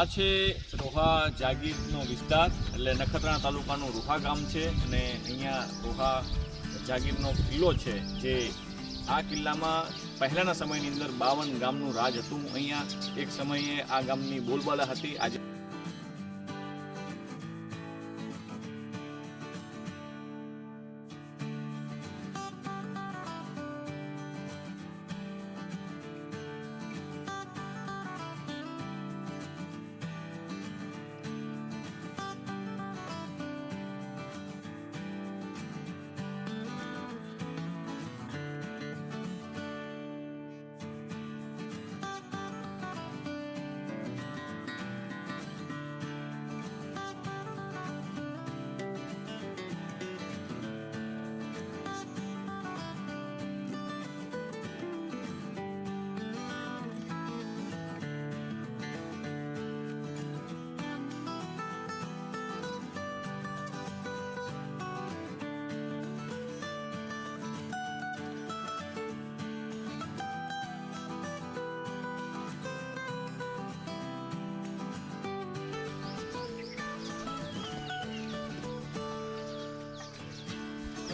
આ છે રોહા જાગીરનો વિસ્તાર, એટલે નખત્રાણા તાલુકાનું રોહા ગામ છે અને અહીંયા રોહા જાગીરનો કિલ્લો છે, જે આ કિલ્લામાં પહેલાંના સમયની અંદર 52 ગામનું રાજ હતું. અહીંયા એક સમયે આ ગામની બોલબાલા હતી. આજે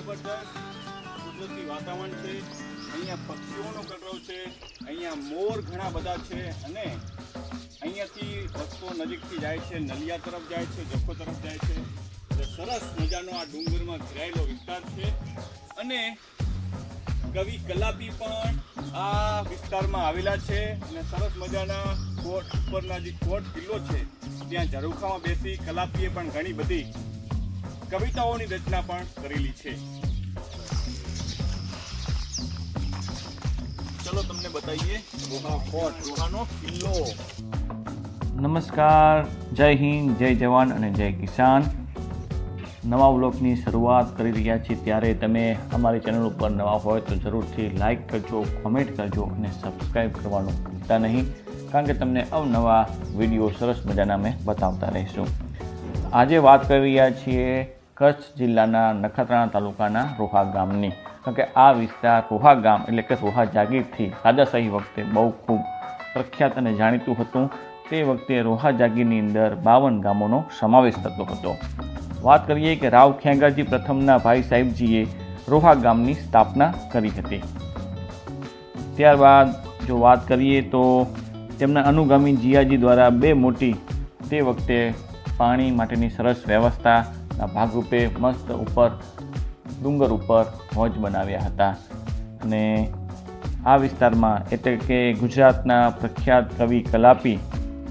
જબરદસ્ત કુદરતી વાતાવરણ છે. અહીંયા પક્ષીઓનો કલરવ છે, અહીંયા મોર ઘણા બધા છે અને અહીંયાથી રસ્તો નજીકથી જાય છે, નલિયા તરફ જાય છે, જખો તરફ જાય છે. એટલે સરસ મજાનો આ ડુંગરમાં ઘેરાયેલો વિસ્તાર છે અને કવિ કલાપી પણ આ વિસ્તારમાં આવેલા છે અને સરસ મજાના કોટ ઉપરના જે કોટ કિલ્લો છે ત્યાં ઝરૂખામાં બેસી કલાપીએ પણ ઘણી બધી કવિતાઓની રચના પણ કરેલી છે. ચલો તમને બતાવીએ રોહા ફોર્ટ, રોહાનો કિલ્લો. નમસ્કાર, જય હિન્દ, જય જવાન અને જય કિસાન. નવા વ્લોગની શરૂઆત કરી રહ્યા છીએ ત્યારે તમે અમારી ચેનલ ઉપર નવા હોય તો જરૂરથી લાઈક કરજો, કોમેન્ટ કરજો અને સબસ્ક્રાઈબ કરવાનું ભૂલતા નહીં, કારણ કે તમને અવનવા વિડીયો સરસ મજાના અમે બતાવતા રહીશું. આજે વાત કરી રહ્યા છીએ કચ્છ જિલ્લાના નખત્રાણા તાલુકાના રોહા ગામની, કારણ કે આ વિસ્તાર રોહા ગામ એટલે કે રોહા જાગીરથી રાજાશાહી વખતે બહુ ખૂબ પ્રખ્યાત અને જાણીતું હતું. તે વખતે રોહા જાગીરની અંદર 52 ગામોનો સમાવેશ થતો હતો. વાત કરીએ કે રાવ ખેંગારજી પ્રથમના ભાઈ સાહેબજીએ રોહા ગામની સ્થાપના કરી હતી. ત્યારબાદ જો વાત કરીએ તો તેમના અનુગામી જીયાજી દ્વારા 2 મોટી તે વખતે પાણી માટેની સરસ વ્યવસ્થાના ભાગરૂપે મસ્ત ઉપર ડુંગર ઉપર હોજ બનાવ્યા હતા. અને આ વિસ્તારમાં એટલે કે ગુજરાતના પ્રખ્યાત કવિ કલાપી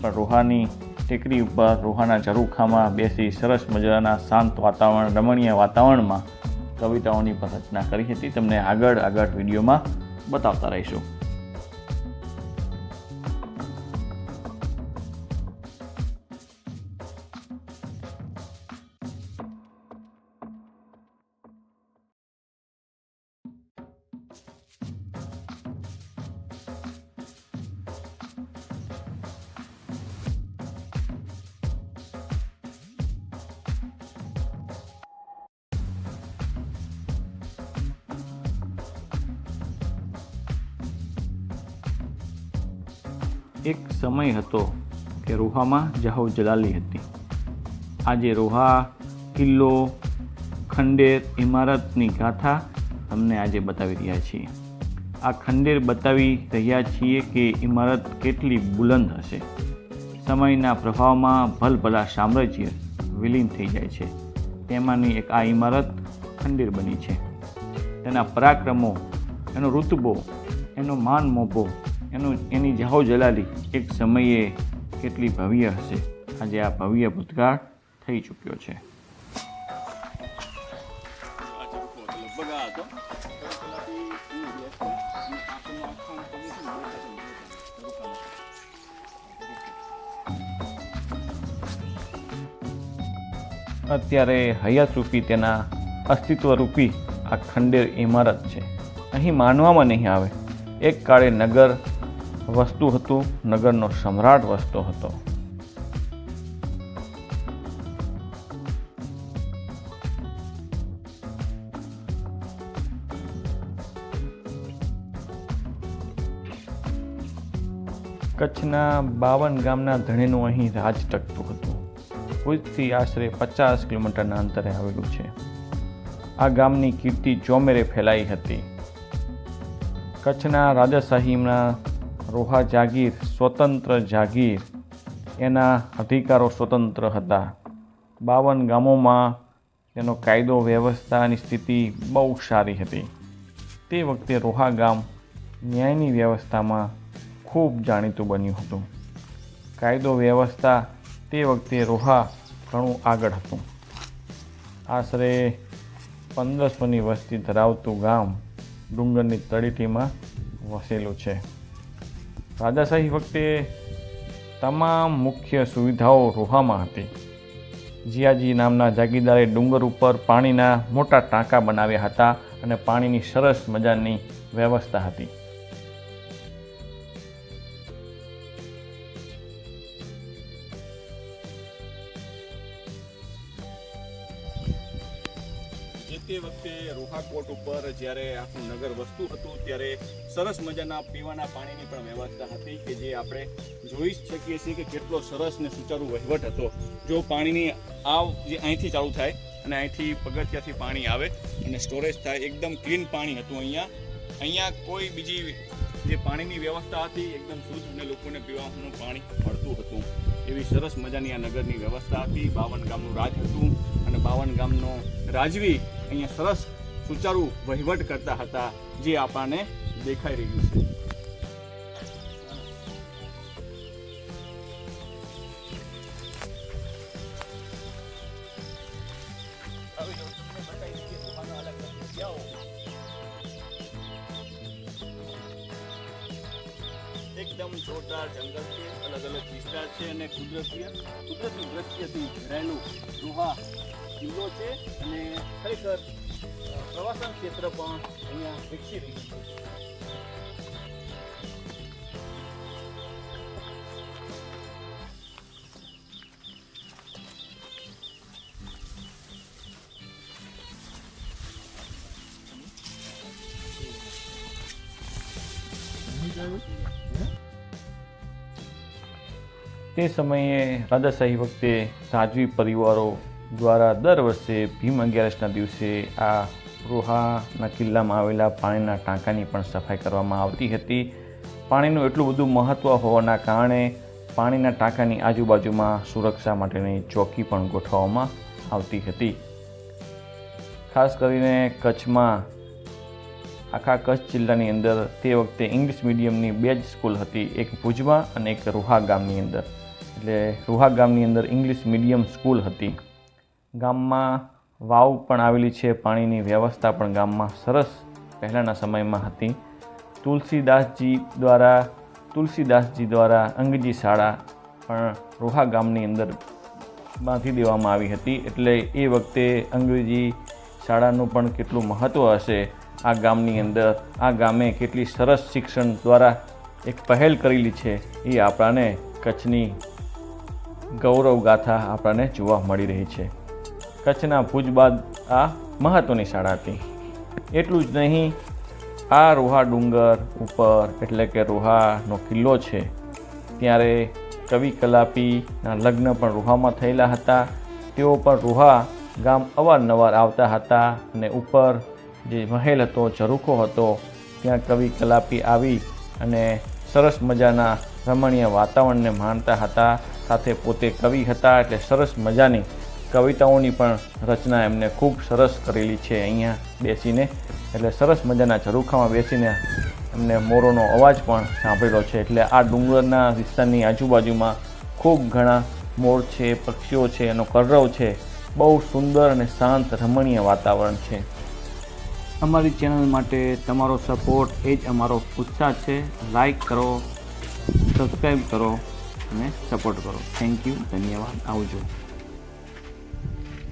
પણ રોહાની ટેકરી ઉપર રોહાના ઝરૂખામાં બેસી સરસ મજાના શાંત વાતાવરણ, રમણીય વાતાવરણમાં કવિતાઓની પણ રચના કરી હતી. તમને આગળ વિડીયોમાં બતાવતા રહીશું. એક સમય હતો કે રોહામાં જાહો જલાલી હતી. આજે રોહા કિલ્લો, ખંડેર, ઇમારતની ગાથા તમને આજે બતાવી રહ્યા છીએ. આ ખંડેર બતાવી રહ્યા છીએ કે ઇમારત કેટલી બુલંદ હશે. સમયના પ્રભાવમાં ભલભલા સામ્રાજ્ય વિલીન થઈ જાય છે. તેમાંની એક આ ઇમારત ખંડેર બની છે. તેના પરાક્રમો, એનો રુતબો, એનો માન મોભો, એની જાહો જલાલી એક સમયે કેટલી ભવ્ય હશે. આજે આ ભવ્ય ભૂતકાળ થઈ ચૂક્યો છે. અત્યારે હયાતરૂપી તેના અસ્તિત્વરૂપી આ ખંડેર ઇમારત છે. અહીં માનવામાં નહીં આવે, એક કાળે નગર વસતું હતું, નગરનો સમ્રાટ વસતો હતો. કચ્છના 52 ગામના ધણીનું અહીં રાજ ટકતું હતું. ભુજથી આશરે 50 કિલોમીટરના અંતરે આવેલું છે. આ ગામની કીર્તિ ચોમેરે ફેલાઈ હતી. કચ્છના રાજાશાહીના રોહા જાગીર સ્વતંત્ર જાગીર, એના અધિકારો સ્વતંત્ર હતા. 52 ગામોમાં તેનો કાયદો વ્યવસ્થાની સ્થિતિ બહુ સારી હતી. તે વખતે રોહા ગામ ન્યાયની વ્યવસ્થામાં ખૂબ જાણીતું બન્યું હતું. કાયદો વ્યવસ્થા તે વખતે રોહા ઘણું આગળ હતું. આશરે 1500ની વસ્તી ધરાવતું ગામ ડુંગરની તળેટીમાં વસેલું છે. રાજાશાહી વખતે તમામ મુખ્ય સુવિધાઓ રોહામાં હતી. જીયાજી નામના જાગીરદારે ડુંગર ઉપર પાણીના મોટા ટાંકા બનાવ્યા હતા અને પાણીની સરસ મજાની વ્યવસ્થા હતી. તે વખતે રોહા કોટ ઉપર જ્યારે આખું નગર વસતું હતું ત્યારે સરસ મજાના પીવાના પાણીની પણ વ્યવસ્થા હતી કે જે આપણે જોઈ શકીએ છીએ કે કેટલો સરસ ને સુચારુ વહીવટ હતો. જો પાણીની આવ જે અહીંથી ચાલુ થાય અને અહીંથી પગથિયાથી પાણી આવે અને સ્ટોરેજ થાય, એકદમ ક્લીન પાણી હતું. અહીંયા કોઈ બીજી જે પાણીની વ્યવસ્થા હતી એકદમ શુદ્ધ અને લોકોને પીવાનું પાણી મળતું હતું. એવી સરસ મજાની આ નગરની વ્યવસ્થા હતી. 52 ગામનું રાજ હતું અને 52 ગામનો રાજવી અહીંયા સરસ સુચારુ વહીવટ કરતા હતા, જે આપણને દેખાઈ રહ્યું છે. એકદમ જોરદાર જંગલ છે, અલગ અલગ વિસ્તાર છે અને કુદરતી દ્રશ્યથી ઘેરાયેલું રોહા કિલ્લો છે અને ખરેખર પ્રવાસન ક્ષેત્ર પણ અહીંયા વિકસી રહ્યું છે. તે સમયે રાજાશાહી વખતે રાજવી પરિવારો દ્વારા દર વર્ષે ભીમ 11ના દિવસે આ રોહાના કિલ્લામાં આવેલા પાણીના ટાંકાની પણ સફાઈ કરવામાં આવતી હતી. પાણીનું એટલું બધું મહત્ત્વ હોવાના કારણે પાણીના ટાંકાની આજુબાજુમાં સુરક્ષા માટેની ચોકી પણ ગોઠવવામાં આવતી હતી. ખાસ કરીને કચ્છમાં, આખા કચ્છ જિલ્લાની અંદર તે વખતે ઇંગ્લિશ મીડિયમની 2 જ સ્કૂલ હતી, એક ભુજમાં અને એક રોહા ગામની અંદર. એટલે રોહા ગામની અંદર ઇંગ્લિશ મીડિયમ સ્કૂલ હતી. ગામમાં વાવ પણ આવેલી છે. પાણીની વ્યવસ્થા પણ ગામમાં સરસ પહેલાંના સમયમાં હતી. તુલસીદાસજી દ્વારા અંગ્રેજી શાળા પણ રોહા ગામની અંદર બાંધી દેવામાં આવી હતી. એટલે એ વખતે અંગ્રેજી શાળાનું પણ કેટલું મહત્ત્વ હશે આ ગામની અંદર. આ ગામે કેટલી સરસ શિક્ષણ દ્વારા એક પહેલ કરેલી છે એ આપણાને કચ્છની ગૌરવ ગાથા આપણને જોવા મળી રહી છે. કચ્છના ભુજ બાદ આ મહત્ત્વની શાળા હતી. એટલું જ નહીં, આ રોહા ડુંગર ઉપર એટલે કે રોહાનો કિલ્લો છે, ત્યારે કવિ કલાપીના લગ્ન પણ રોહામાં થયેલા હતા. તેઓ પણ રોહા ગામ અવારનવાર આવતા હતા અને ઉપર જે મહેલ હતો, ઝરૂખો હતો, ત્યાં કવિ કલાપી આવી અને સરસ મજાના રમણીય વાતાવરણને માણતા હતા. સાથે પોતે કવિ હતા એટલે સરસ મજાની કવિતાઓની પણ રચના એમને ખૂબ સરસ કરેલી છે અહીંયા બેસીને. એટલે સરસ મજાના ઝરૂખામાં બેસીને એમને મોરોનો અવાજ પણ સાંભળેલો છે. એટલે આ ડુંગરના વિસ્તારની આજુબાજુમાં ખૂબ ઘણા મોર છે, પક્ષીઓ છે, એનો કલરવ છે. બહુ સુંદર અને શાંત રમણીય વાતાવરણ છે. અમારી ચેનલ માટે તમારો સપોર્ટ એ જ અમારો ઉત્સાહ છે. લાઈક કરો, સબસ્ક્રાઈબ કરો અને સપોર્ટ કરો. થેન્ક યુ, ધન્યવાદ, આવજો.